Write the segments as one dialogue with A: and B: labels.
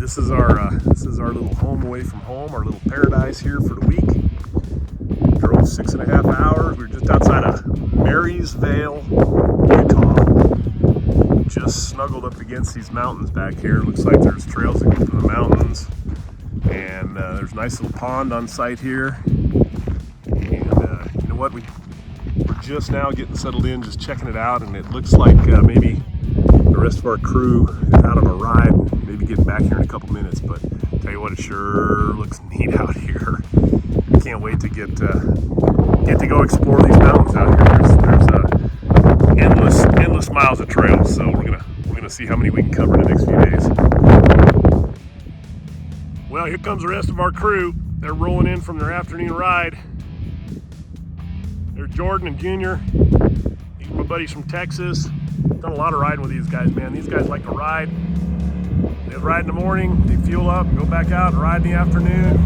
A: this is our little home away from home, our little paradise here for the week. Drove 6.5 hours. We were just outside of Marysvale, Utah. Just snuggled up against these mountains back here. Looks like there's trails that go through the mountains, and there's a nice little pond on site here. And you know what? We're just now getting settled in, just checking it out, and it looks like maybe the rest of our crew is out on a ride, maybe getting back here in a couple minutes. But tell you what, it sure looks neat out here. Can't wait to get to go explore these mountains out here. There's endless miles of trails, so we're gonna see how many we can cover in the next few days. Well, here comes the rest of our crew. They're rolling in from their afternoon ride. There's Jordan and Junior. These are my buddies from Texas. Done a lot of riding with these guys, man. These guys like to ride. They ride in the morning, they fuel up, and go back out and ride in the afternoon.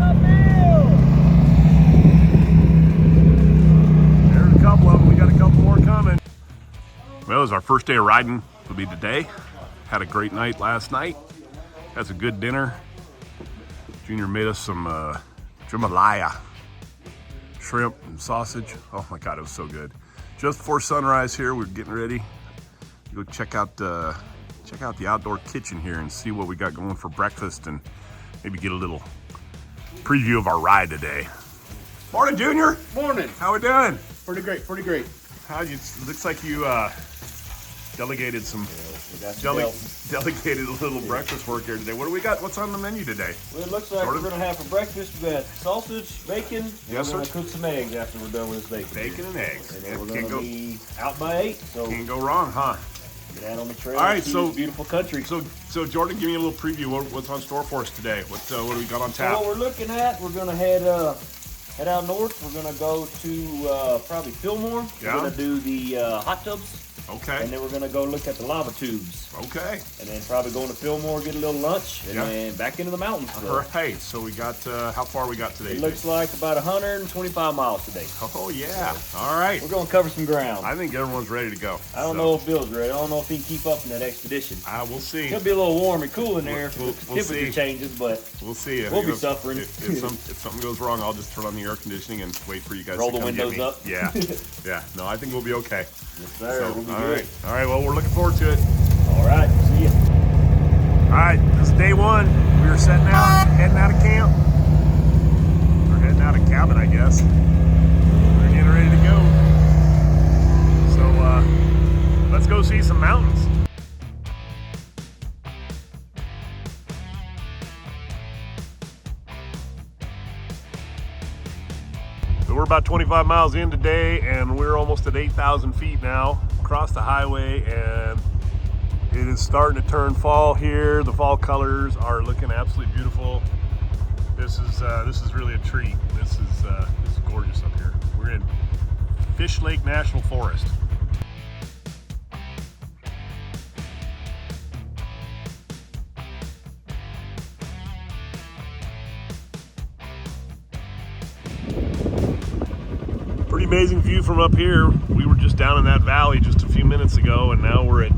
A: There's a couple of them. We got a couple more coming. Well, it was our first day of riding. It'll be today. Had a great night last night. Had some good dinner. Junior made us some jambalaya, shrimp and sausage. Oh my God, it was so good. Just before sunrise here, we're getting ready to go check out the outdoor kitchen here and see what we got going for breakfast, and maybe get a little preview of our ride today. Morning, Junior.
B: Morning.
A: How we doing?
B: Pretty great, pretty great.
A: Looks like you delegated delegated a little breakfast work here today. What do we got? What's on the menu today?
B: Well, it looks like Jordan? We're gonna have for breakfast, we got sausage, bacon,
A: yes,
B: we're gonna cook some eggs after we're done with this bacon.
A: Bacon and eggs.
B: And then we're gonna be out by 8, so
A: can't go wrong, huh?
B: Get out on the trail.
A: All right, so
B: beautiful country.
A: So Jordan, give me a little preview. What's on store for us today? What do we got on tap?
B: So what we're looking at, we're gonna head out north. We're gonna go to probably Fillmore.
A: Yeah.
B: We're gonna do the hot tubs.
A: Okay.
B: And then we're gonna go look at the lava tubes.
A: Okay.
B: And then probably going to Fillmore, get a little lunch, and then back into the mountains.
A: All right. So we got how far we got today?
B: It looks like about 125 miles today.
A: Oh yeah. So all right.
B: We're gonna cover some ground.
A: I think everyone's ready to go.
B: I don't know if Bill's ready. I don't know if he can keep up in that expedition.
A: We'll see.
B: It'll be a little warm and cool in there if the temperature
A: see.
B: changes, but
A: we'll see.
B: We'll be suffering.
A: If something goes wrong, I'll just turn on the air conditioning and wait for you guys
B: roll
A: to come
B: the windows
A: get me.
B: up.
A: Yeah. Yeah. No, I think we'll be okay.
B: Yes, sir.
A: So,
B: we'll be
A: all
B: good.
A: right. All right. Well, we're looking forward to it.
B: All right. See ya.
A: All right. This is day one. We were heading out of camp. We're heading out of cabin, I guess. We're getting ready to go. So let's go see some mountains. So we're about 25 miles in today, and we're almost at 8,000 feet now across the highway, and it is starting to turn fall here. The fall colors are looking absolutely beautiful. This is really a treat. This is gorgeous up here. We're in Fish Lake National Forest. Pretty amazing view from up here. We were just down in that valley just a few minutes ago, and now we're at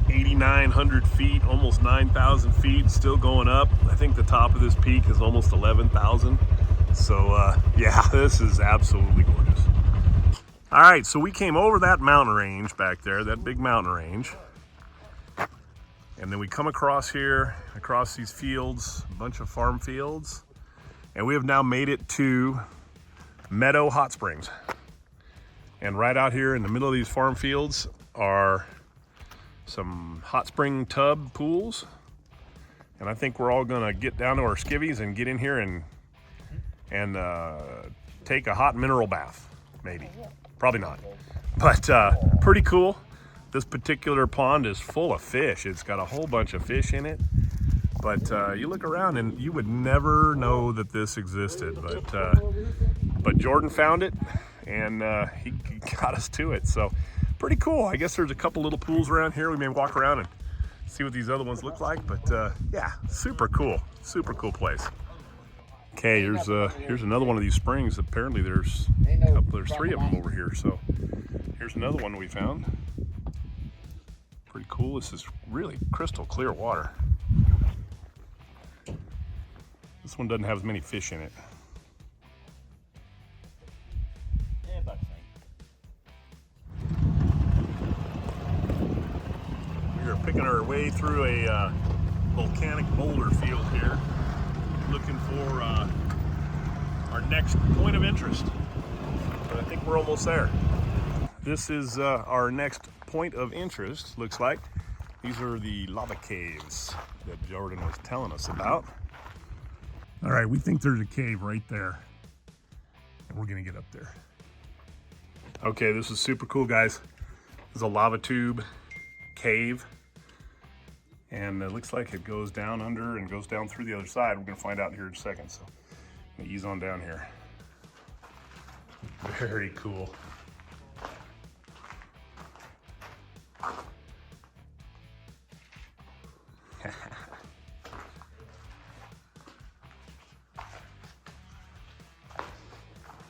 A: 8,900 feet, almost 9,000 feet, still going up. I think the top of this peak is almost 11,000. So yeah, this is absolutely gorgeous. All right, so we came over that mountain range back there, that big mountain range. And then we come across here, across these fields, a bunch of farm fields. And we have now made it to Meadow Hot Springs. And right out here in the middle of these farm fields are some hot spring tub pools. And I think we're all gonna get down to our skivvies and get in here and take a hot mineral bath, maybe. Probably not, but pretty cool. This particular pond is full of fish. It's got a whole bunch of fish in it. But you look around and you would never know that this existed. But Jordan found it, and he got us to it. So pretty cool. I guess there's a couple little pools around here. We may walk around and see what these other ones look like. But yeah, super cool place. Okay, here's another one of these springs. Apparently there's three of them over here. So here's another one we found. Pretty cool. This is really crystal clear water. This one doesn't have as many fish in it.
B: Yeah, about the same.
A: We are picking our way through a volcanic boulder field here, looking for our next point of interest. But I think we're almost there. This is our next point of interest, looks like. These are the lava caves that Jordan was telling us about. All right, we think there's a cave right there, and we're gonna get up there. Okay, this is super cool, guys. This is a lava tube cave, and it looks like it goes down under and goes down through the other side. We're gonna find out here in a second, so I'm gonna ease on down here. Very cool.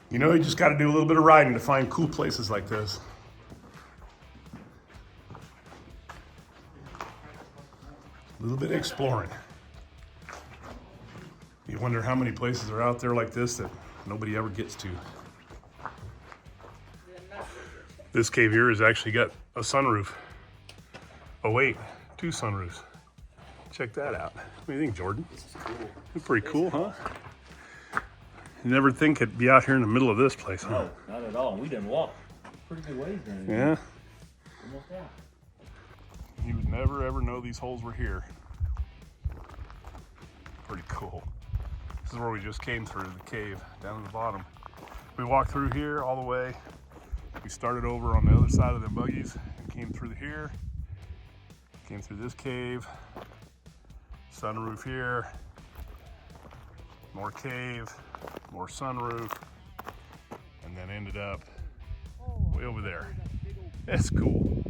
A: You know, you just got to do a little bit of riding to find cool places like this. A little bit of exploring. You wonder how many places are out there like this that nobody ever gets to. This cave here has actually got a sunroof. Oh wait, 2 sunroofs. Check that out. What do you think, Jordan?
B: This is cool.
A: It's pretty cool, huh? You never think it'd be out here in the middle of this place, huh?
B: No, not at all. We didn't walk pretty good ways down here.
A: Yeah.
B: Almost out.
A: You would never ever know these holes were here. Pretty cool. This is where we just came through, the cave down at the bottom. We walked through here all the way. We started over on the other side of the buggies and came through here. Came through this cave. Sunroof here. More cave, more sunroof, and then ended up way over there. That's cool.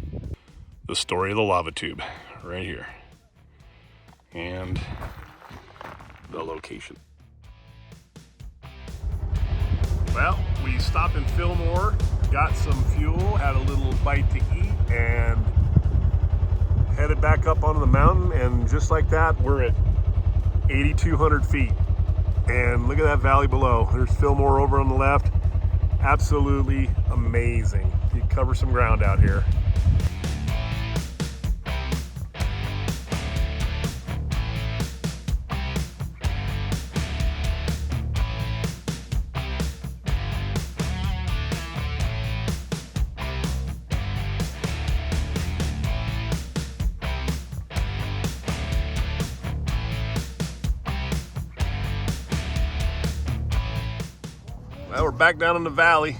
A: The story of the lava tube, right here. And the location. Well, we stopped in Fillmore, got some fuel, had a little bite to eat, and headed back up onto the mountain, and just like that, we're at 8,200 feet. And look at that valley below. There's Fillmore over on the left. Absolutely amazing. You cover some ground out here. Well, we're back down in the valley.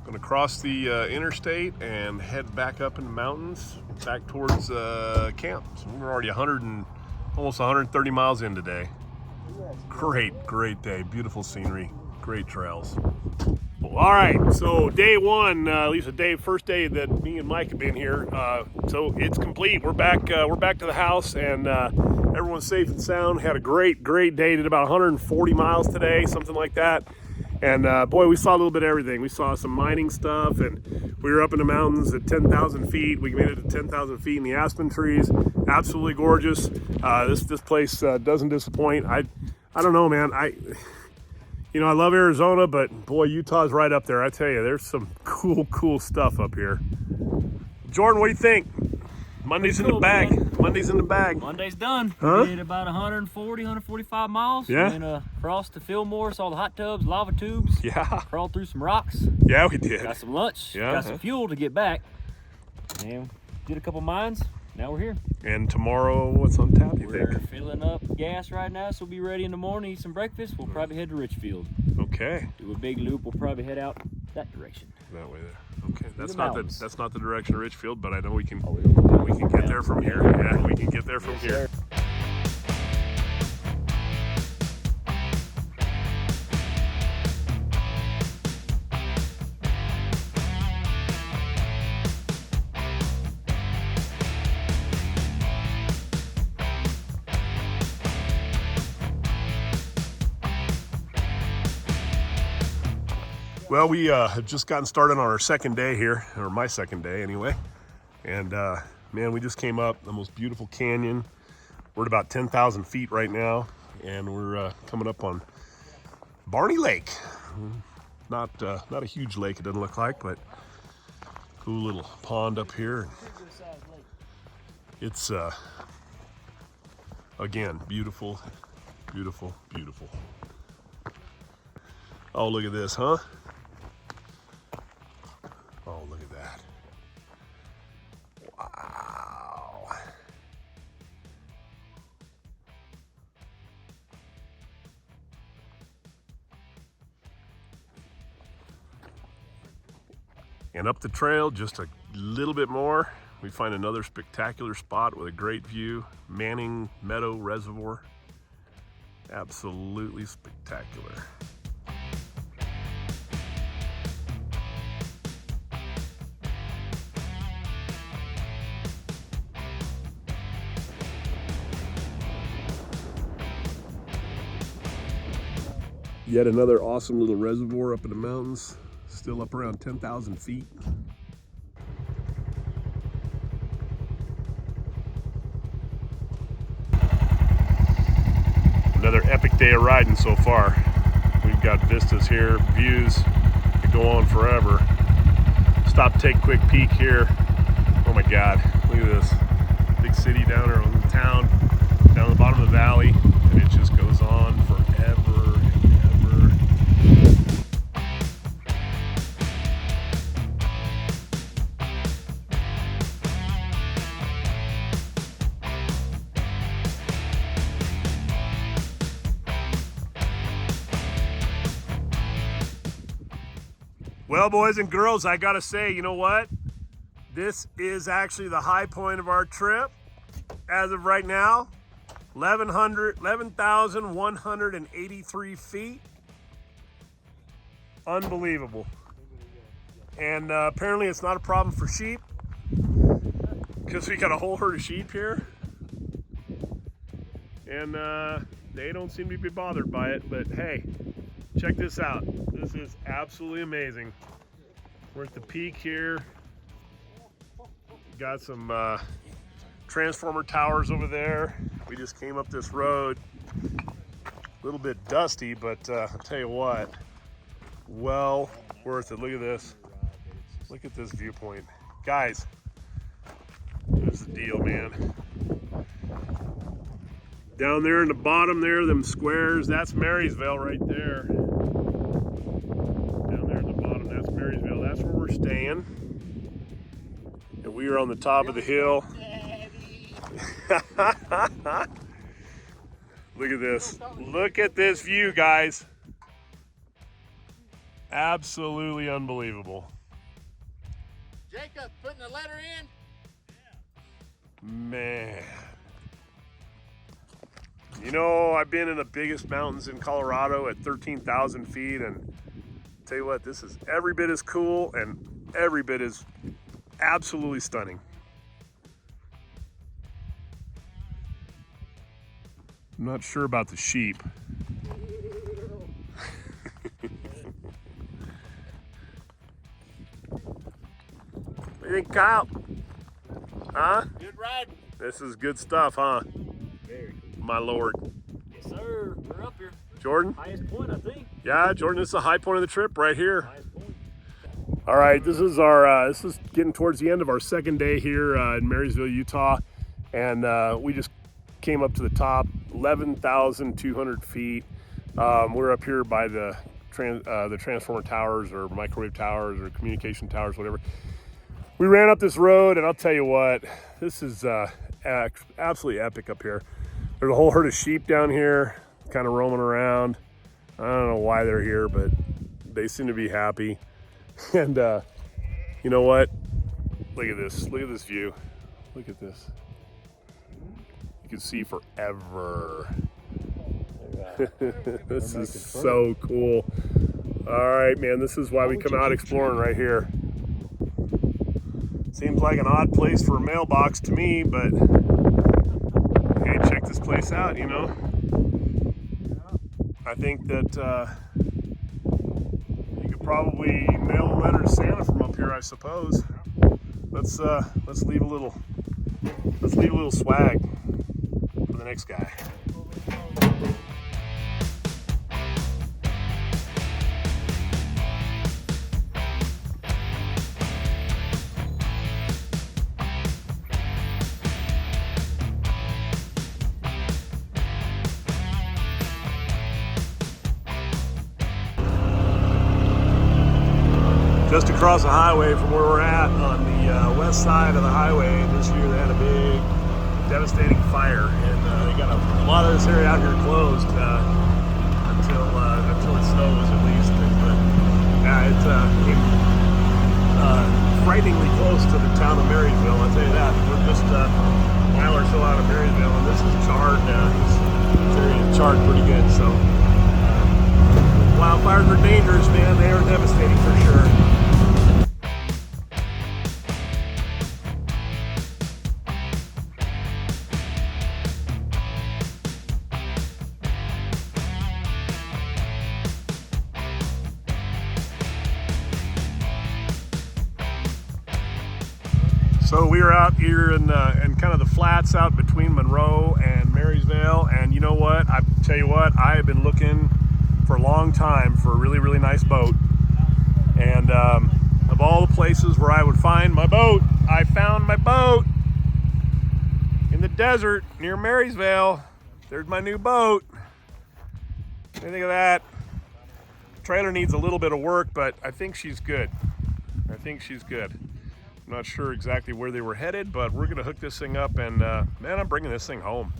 A: Gonna cross the interstate and head back up in the mountains, back towards camp. So we're already almost 130 miles in today. Great day, beautiful scenery, great trails. All right, so day one, at least first day that me and Mike have been here. So it's complete. We're back to the house, and everyone's safe and sound. Had a great day. Did about 140 miles today, something like that. And boy, we saw a little bit of everything. We saw some mining stuff, and we were up in the mountains at 10,000 feet. We made it to 10,000 feet in the aspen trees. Absolutely gorgeous. This place doesn't disappoint. I don't know, man. I love Arizona, but boy, Utah's right up there. I tell you, there's some cool stuff up here. Jordan, what do you think? Monday's in the bag. Man. Monday's in the bag.
B: Monday's done.
A: Huh?
B: We did about 145 miles.
A: Yeah.
B: And crossed to Fillmore, saw the hot tubs, lava tubes.
A: Yeah.
B: Crawled through some rocks.
A: Yeah, we did.
B: Got some lunch.
A: Yeah.
B: Got some fuel to get back. And did a couple mines. Now we're here.
A: And tomorrow, what's on tap, you
B: We're
A: think?
B: filling up gas right now, so we'll be ready in the morning, eat some breakfast. We'll probably head to Richfield.
A: Okay.
B: Do a big loop. We'll probably head out that direction.
A: That way there. Okay. That's
B: mountains.
A: not the direction of Richfield, but I know we can
B: Oh,
A: we can get there from here. Yeah, we can get there from here. Well, we have just gotten started on our second day here, or my second day anyway. And man, we just came up the most beautiful canyon. We're at about 10,000 feet right now. and we're coming up on Barney Lake. Not a huge lake, it doesn't look like, but cool little pond up here. It's again, beautiful, beautiful, beautiful. Oh, look at this, huh? Oh, look at that. Wow. And up the trail just a little bit more, we find another spectacular spot with a great view, Manning Meadow Reservoir. Absolutely spectacular. Yet another awesome little reservoir up in the mountains, still up around 10,000 feet. Another epic day of riding so far. We've got vistas here, views that go on forever. Stop, take a quick peek here. Oh my God, look at this. Big city down there on the town, down the bottom of the valley, and it just goes on forever and ever. Well, boys and girls, I gotta say, you know what? This is actually the high point of our trip. As of right now, 11,183 feet. Unbelievable. And apparently it's not a problem for sheep, because we got a whole herd of sheep here. And they don't seem to be bothered by it, but hey, check this out. This is absolutely amazing. We're at the peak here. Got some transformer towers over there. We just came up this road. A little bit dusty, but I'll tell you what, well worth it. Look at this. Look at this viewpoint. Guys, here's the deal, man. Down there in the bottom there, them squares, that's Marysville right there. Down there in the bottom, that's Marysville. That's where we're staying. And we are on the top of the hill. Look at this. Look at this view, guys. Absolutely unbelievable.
C: Jacob, putting the letter in?
A: Man. You know, I've been in the biggest mountains in Colorado at 13,000 feet, and tell you what, this is every bit as cool and every bit as absolutely stunning. I'm not sure about the sheep. What do you think, Kyle? Huh?
C: Good ride.
A: This is good stuff, huh?
C: Very.
A: My lord.
B: Yes, sir. We're up here.
A: Jordan?
B: Highest point, I think.
A: Yeah, Jordan, this is the high point of the trip right here.
B: Highest point.
A: All right, this is our this is getting towards the end of our second day here in Marysville, Utah, and we just came up to the top, 11,200 feet. We're up here by the transformer towers or microwave towers or communication towers, whatever. We ran up this road, and I'll tell you what, this is absolutely epic up here. There's a whole herd of sheep down here, kind of roaming around. I don't know why they're here, but they seem to be happy. And you know what? Look at this. Look at this view. Look at this. You can see forever. This is so cool. All right, man. This is why we come out exploring right here. Seems like an odd place for a mailbox to me, but hey, check this place out, you know. I think that you could probably mail a letter to Santa from up here, I suppose. Let's leave a little swag for the next guy. just across the highway from where we're at on the west side of the highway. This year they had a big, devastating fire, and they got a lot of this area out here closed until it snows at least. It came frighteningly close to the town of Marysville. I'll tell you that. We're just a mile or so out of Marysville, and this is charred. This area is charred pretty good. So wildfires are dangerous, man. They are devastating for sure. So we are out here in kind of the flats out between Monroe and Marysville, and you know what? I tell you what, I have been looking for a long time for a really, really nice boat. And of all the places where I would find my boat, I found my boat in the desert near Marysville. There's my new boat. What do you think of that? Trailer needs a little bit of work, but I think she's good. I think she's good. I'm not sure exactly where they were headed, but we're gonna hook this thing up, and man, I'm bringing this thing home.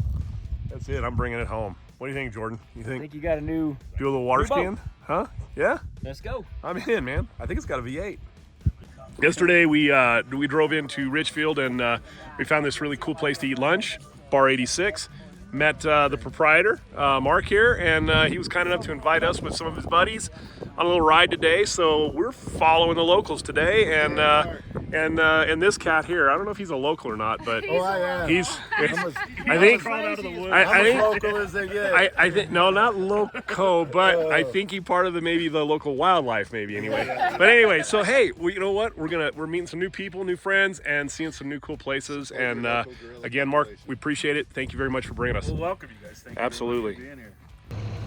A: That's it, I'm bringing it home. What do you think, Jordan? You
B: I
A: think
B: think you got a new...
A: do a little water scan? Huh? Yeah?
B: Let's go.
A: I'm in, man. I think it's got a V8. Yesterday we drove into Richfield, and we found this really cool place to eat lunch, Bar 86. Met the proprietor, Mark here, and he was kind enough to invite us with some of his buddies on a little ride today. So we're following the locals today, and this cat here, I don't know if he's a local or not, but he's. I think.
D: Local as they get.
A: I think no, not loco, but I think he part of maybe the local wildlife, maybe anyway. But anyway, so hey, you know what? We're meeting some new people, new friends, and seeing some new cool places. And again, Mark, we appreciate it. Thank you very much for bringing us.
D: Well, welcome you guys. Thank
A: Absolutely.
D: you for being here.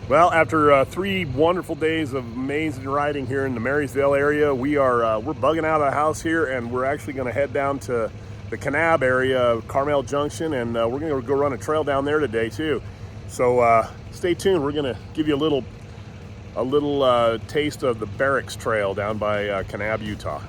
A: Well, after 3 wonderful days of amazing riding here in the Marysville area, we're bugging out of the house here, and we're actually going to head down to the Kanab area, Carmel Junction, and we're going to go run a trail down there today too. So stay tuned. We're going to give you a little taste of the Barracks Trail down by Kanab, Utah.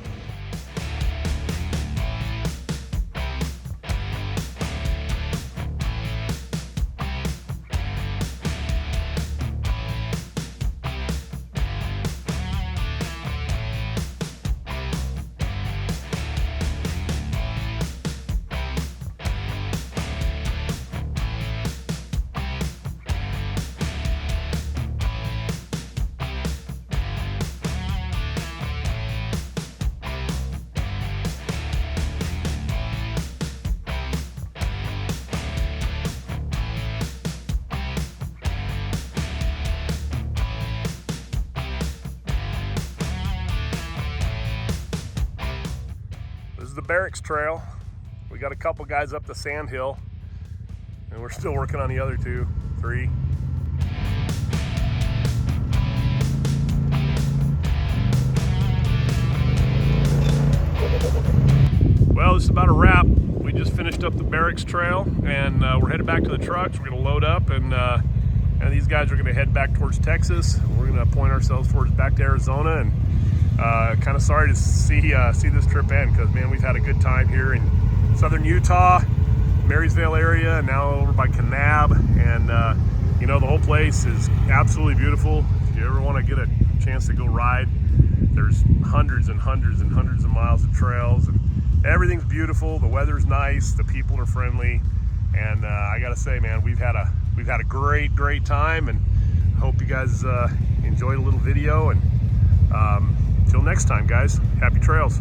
A: This is the Barracks Trail. We got a couple guys up the Sand Hill, and we're still working on the other 2, 3. Well, this is about a wrap. We just finished up the Barracks Trail, and we're headed back to the trucks. We're gonna load up, and these guys are gonna head back towards Texas. We're gonna point ourselves towards back to Arizona, and kind of sorry to see this trip end, because man, we've had a good time here in southern Utah, Marysville area, and now over by Kanab, and you know, the whole place is absolutely beautiful. If you ever want to get a chance to go ride, there's hundreds and hundreds and hundreds of miles of trails, and everything's beautiful. The weather's nice, the people are friendly, and I gotta say, man, we've had a great time, and hope you guys enjoyed a little video, and until next time, guys, happy trails.